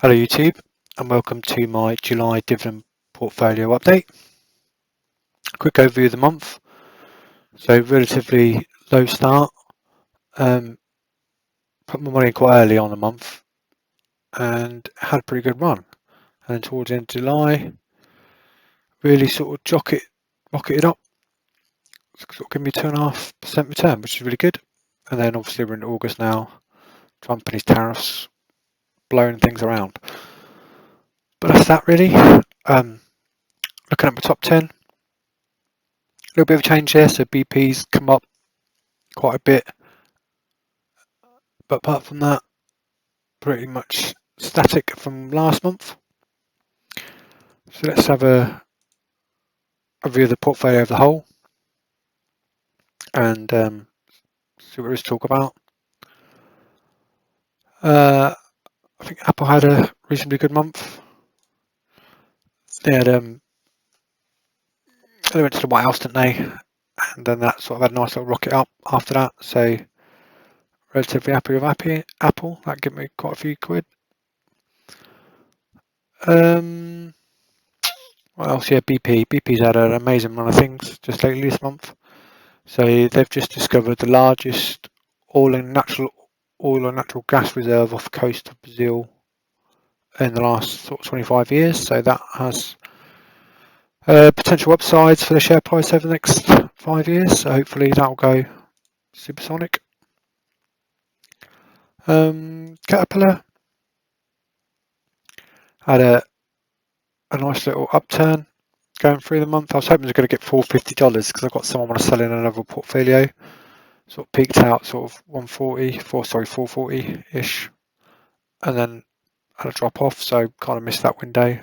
Hello YouTube, and welcome to my July dividend portfolio update. Quick overview of the month. So relatively low start. Put my money in quite early on the month and had a pretty good run. And then towards the end of July, really sort of rocketed up. Sort of give me 2.5% return, which is really good. And then obviously we're in August now. Trump and his tariffs blowing things around. But that's that really. Looking at my top 10. A little bit of a change here, so BP's come up quite a bit. But apart from that, pretty much static from last month. So let's have a view of the portfolio as a whole and see what there is to talk about. I think Apple had a reasonably good month. They went to the White House, didn't they? And then that sort of had a nice little rocket up after that. So relatively happy with Apple. That gave me quite a few quid. What else? Yeah, BP. BP's had an amazing run of things just lately this month. So they've just discovered the largest oil and natural gas reserve off the coast of Brazil in the last sort of 25 years. So that has potential upsides for the share price over the next 5 years. So hopefully that will go supersonic. Caterpillar had a nice little upturn going through the month. I was hoping I was going to get $450 because I've got someone want to sell in another portfolio. Sort of peaked out sort of 440-ish, and then had a drop off. So kind of missed that window.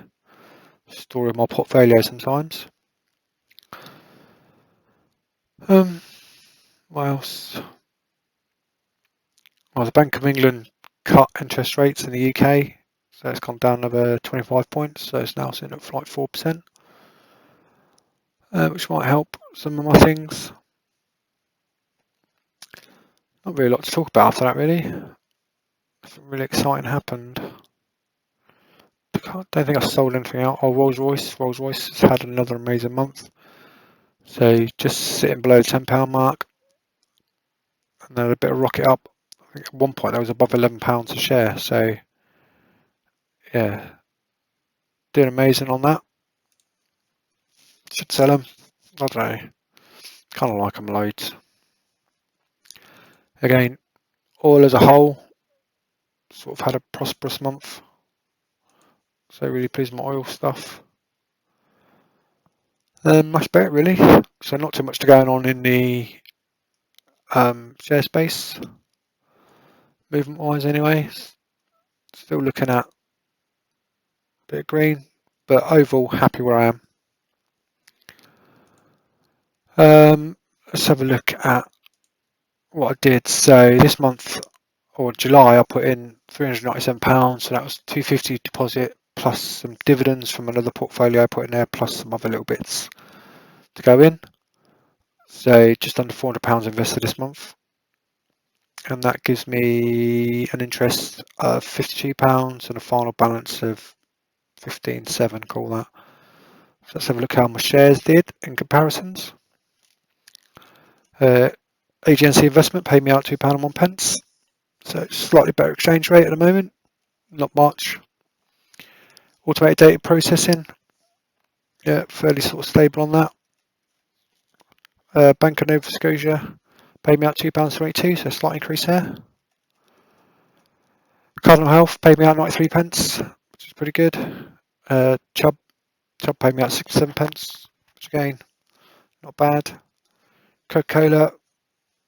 Story of my portfolio sometimes. What else? Well, the Bank of England cut interest rates in the UK, so it's gone down another 25 points. So it's now sitting at like 4%, which might help some of my things. Not really a lot to talk about after that, really. Nothing really exciting happened. I don't think I sold anything out. Oh, Rolls-Royce has had another amazing month. So just sitting below the £10 mark, and then a bit of rocket up. I think at one point that was above £11 a share. So yeah, doing amazing on that. Should sell them. I don't know. Kind of like them loads. Again, oil as a whole sort of had a prosperous month. So really pleased with my oil stuff. That's about it really. So not too much to going on in the share space. Movement wise anyway. Still looking at a bit of green, but overall happy where I am. Let's have a look at what I did. So this month, or July, I put in £397, so that was $250 deposit plus some dividends from another portfolio I put in there, plus some other little bits to go in. So just under £400 invested this month, and that gives me an interest of £52 and a final balance of 15.7. Call that. So let's have a look how my shares did in comparisons. AGNC investment paid me out £2.01, so it's slightly better exchange rate at the moment, not much. Automated data processing, yeah, fairly sort of stable on that. Bank of Nova Scotia paid me out £2.22, so a slight increase there. Cardinal Health paid me out 93p, which is pretty good. Chubb paid me out 67p, which again, not bad. Coca-Cola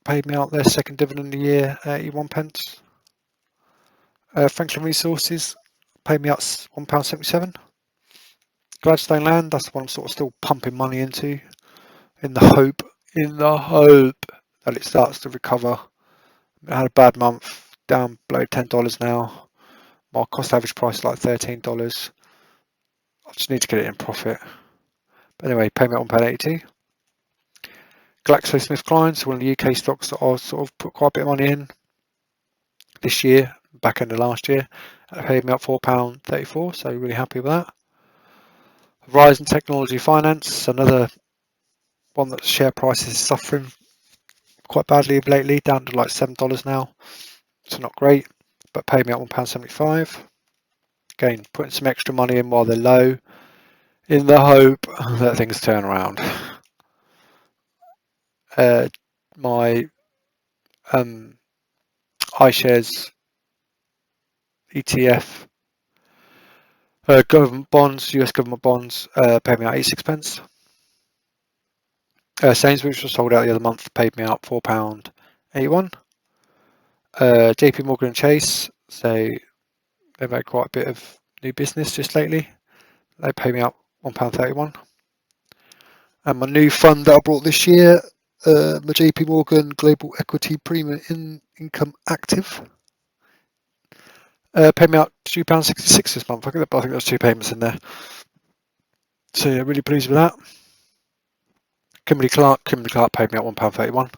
paid me out their second dividend of the year, 81p. Franklin Resources paid me out £1.77. Gladstone Land, that's the one I'm sort of still pumping money into, in the hope that it starts to recover. I had a bad month, down below $10 now. My cost average price is like $13. I just need to get it in profit. But anyway, payment on £1.82. GlaxoSmithKline, so one of the UK stocks that I've sort of put quite a bit of money in this year, back end of last year. It paid me out £4.34, so really happy with that. Horizon Technology Finance, another one that the share price is suffering quite badly lately, down to like $7 now. So not great, but paid me out £1.75. Again, putting some extra money in while they're low, in the hope that things turn around. My iShares ETF, government bonds, US government bonds, paid me out 86p. Sainsbury's was sold out the other month, paid me out £4.81. JP Morgan and Chase, so they've made quite a bit of new business just lately. They paid me out £1.31. And my new fund that I brought this year, my JP Morgan Global Equity Premium Income Active, paid me out £2.66 this month. I think there's 2 payments in there. So yeah, really pleased with that. Kimberly Clark paid me out £1.31.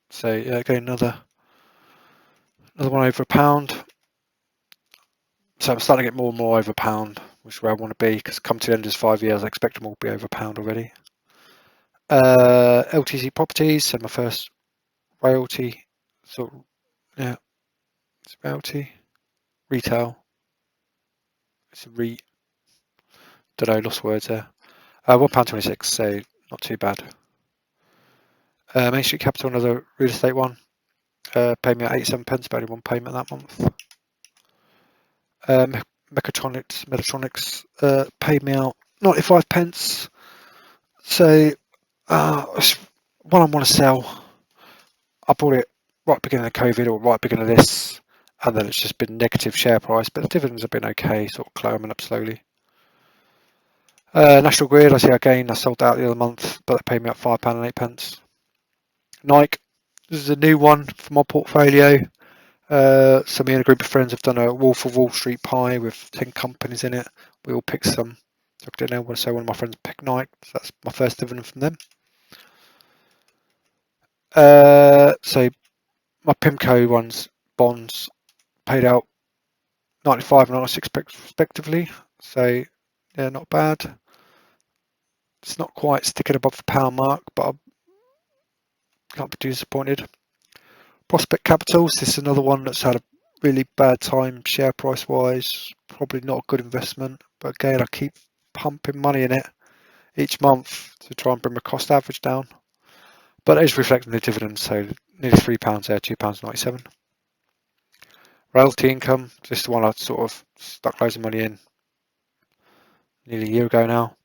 So yeah, again another one over £1. So I'm starting to get more and more over £1, which is where I want to be, because come to the end of this 5 years, I expect them all to be over £1 already. LTC Properties, so my first royalty, sort of, yeah, it's royalty, retail, it's a REIT, don't know, lost words there. £1.26, so not too bad. Main Street Capital, another real estate one, paid me at 87p, but only one payment that month. Mechatronics paid me out 95p. So one I want to sell. I bought it right at the beginning of COVID or right at the beginning of this, and then it's just been negative share price, but the dividends have been okay, sort of climbing up slowly. National Grid, I see again, I sold out the other month, but they paid me out £5.08. Nike, this is a new one for my portfolio. So me and a group of friends have done a Wolf of Wall Street pie with 10 companies in it. We all picked some. So I don't know, so one of my friends picked Nike, so that's my first dividend from them. So my PIMCO bonds paid out 95 and 96 respectively. So yeah, not bad. It's not quite sticking above the pound mark, but I can't be too disappointed. Prospect Capitals, this is another one that's had a really bad time share price wise. Probably not a good investment, but again, I keep pumping money in it each month to try and bring my cost average down. But it is reflecting the dividends, so nearly £3 there, £2.97. Royalty income, this is the one I sort of stuck loads of money in nearly a year ago now,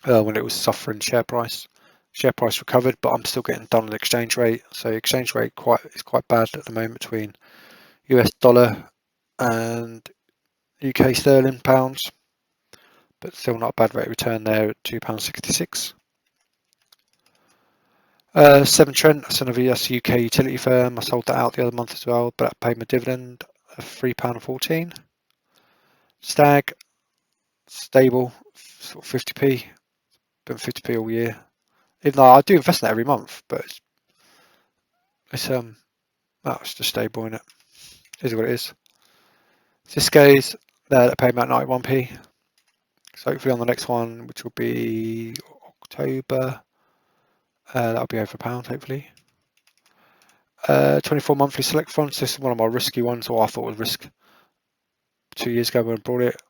when it was suffering share price. Share price recovered, but I'm still getting done with exchange rate. So exchange rate is quite bad at the moment between US dollar and UK sterling pounds, but still not a bad rate of return there at £2.66. Severn Trent, that's another UK utility firm. I sold that out the other month as well, but that paid my dividend of £3.14. Stag, stable, sort of 50p, been 50p all year. Even though I do invest in that every month, but it's just stable in it. Is what it is. Cisco's that paid me at 91p. So hopefully on the next one, which will be October, that'll be over £1 hopefully. 24 monthly select funds. This is one of my risky ones, or I thought was risk 2 years ago when I brought it.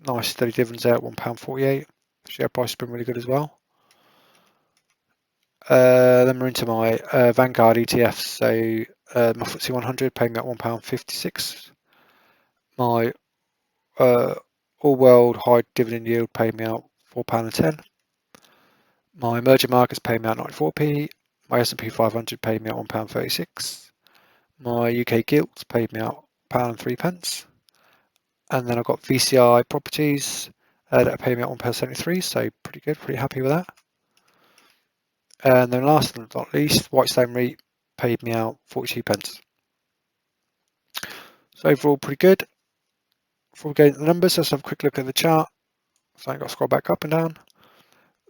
Nice steady dividends there at £1.48. Share price has been really good as well. Then we're into my Vanguard ETFs. So my FTSE 100 paid me at £1.56. My all world high dividend yield paid me out £4.10. My emerging markets paid me out 94p. My S&P 500 paid me out £1.36. My UK gilts paid me out £1.03. And then I've got VCI properties that paid me out £1.73. So pretty good, pretty happy with that. And then last but not least, Whitestone REIT paid me out 42p. So overall, pretty good. Before we go into the numbers, let's have a quick look at the chart. So I've got to scroll back up and down.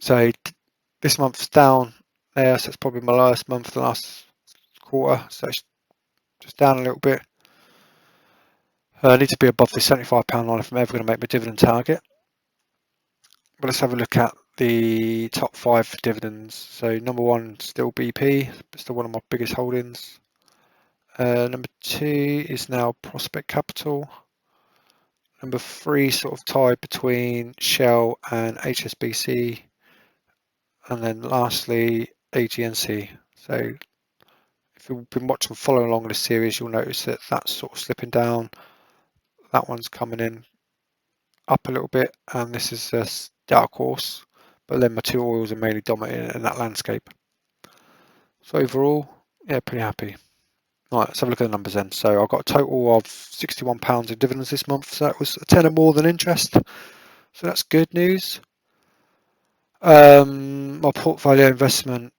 So this month's down there, so it's probably my last month, the last quarter. So it's just down a little bit. I need to be above the £75 line if I'm ever going to make my dividend target. But let's have a look at the top 5 for dividends. So number 1 still BP, still one of my biggest holdings. Number 2 is now Prospect Capital. Number 3 sort of tied between Shell and HSBC. And then lastly AGNC. So if you've been watching, following along this series, you'll notice that that's sort of slipping down. That one's coming in up a little bit, and this is a dark horse. But then my 2 oils are mainly dominating in that landscape. So overall, yeah, pretty happy. Right, let's have a look at the numbers then. So I've got a total of £61 in dividends this month. So that was a tenner more than interest. So that's good news. My portfolio investment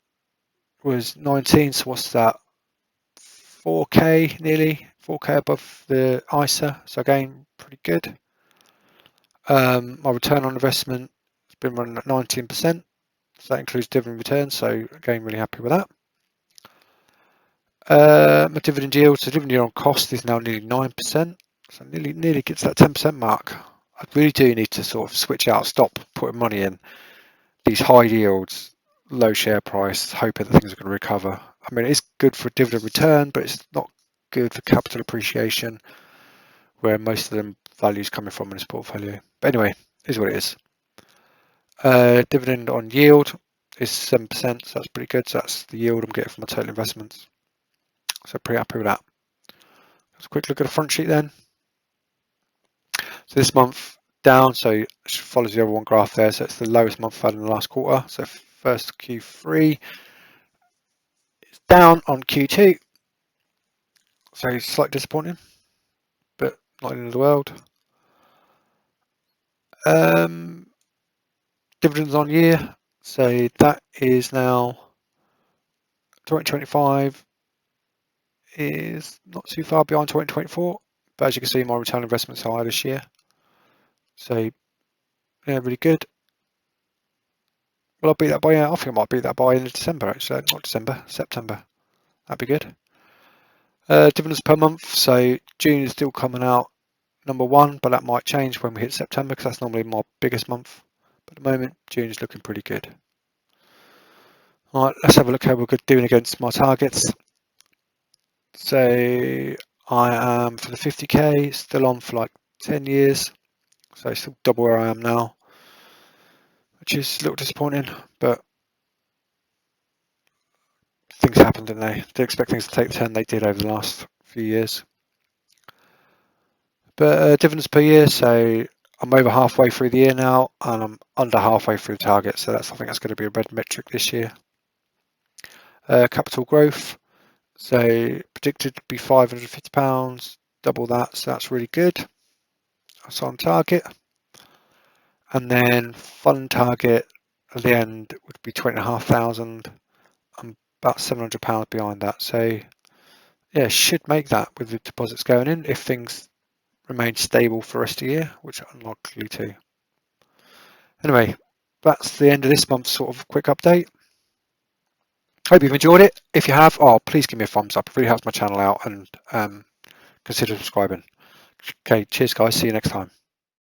was 19. So what's that? 4k, nearly 4k above the ISA. So again, pretty good. My return on investment has been running at 19%. So that includes dividend returns. So again, really happy with that. My dividend yield, so dividend yield on cost is now nearly 9%. So nearly gets that 10% mark. I really do need to sort of switch out, stop putting money in these high yields, low share price, hoping that things are going to recover. I mean, it's good for dividend return, but it's not good for capital appreciation, where most of the value is coming from in this portfolio. But anyway, is what it is. Dividend on yield is 7%, so that's pretty good. So that's the yield I'm getting from my total investments. So pretty happy with that. Let's a quick look at the front sheet then. So this month down, so it follows the other one graph there. So it's the lowest month I've had in the last quarter. So first Q3 is down on Q2. So slightly disappointing, but not in the world. Dividends on year. So that is now 2025 is not too far behind 2024. But as you can see, my return on investments are higher this year. So yeah, really good. Well, I'll beat that by, I think I might beat that by in December, actually. Not December, September. That'd be good. Dividends per month. So June is still coming out number 1, but that might change when we hit September because that's normally my biggest month. But at the moment, June is looking pretty good. All right, let's have a look how we're doing against my targets. So I am for the 50k, still on for like 10 years. So still double where I am now, which is a little disappointing, but things happen, didn't they? Didn't expect things to take the turn they did over the last few years. But dividends per year, so I'm over halfway through the year now, and I'm under halfway through the target, so I think that's going to be a red metric this year. Capital growth, so predicted to be £550, double that, so that's really good. That's on target. And then fund target at the end would be 20,500. I'm about £700 behind that, so yeah, should make that with the deposits going in if things remain stable for the rest of the year, which are unlikely to. Anyway, that's the end of this month's sort of quick update. Hope you've enjoyed it. If you have, please give me a thumbs up. It really helps my channel out, and consider subscribing. Okay, cheers guys. See you next time.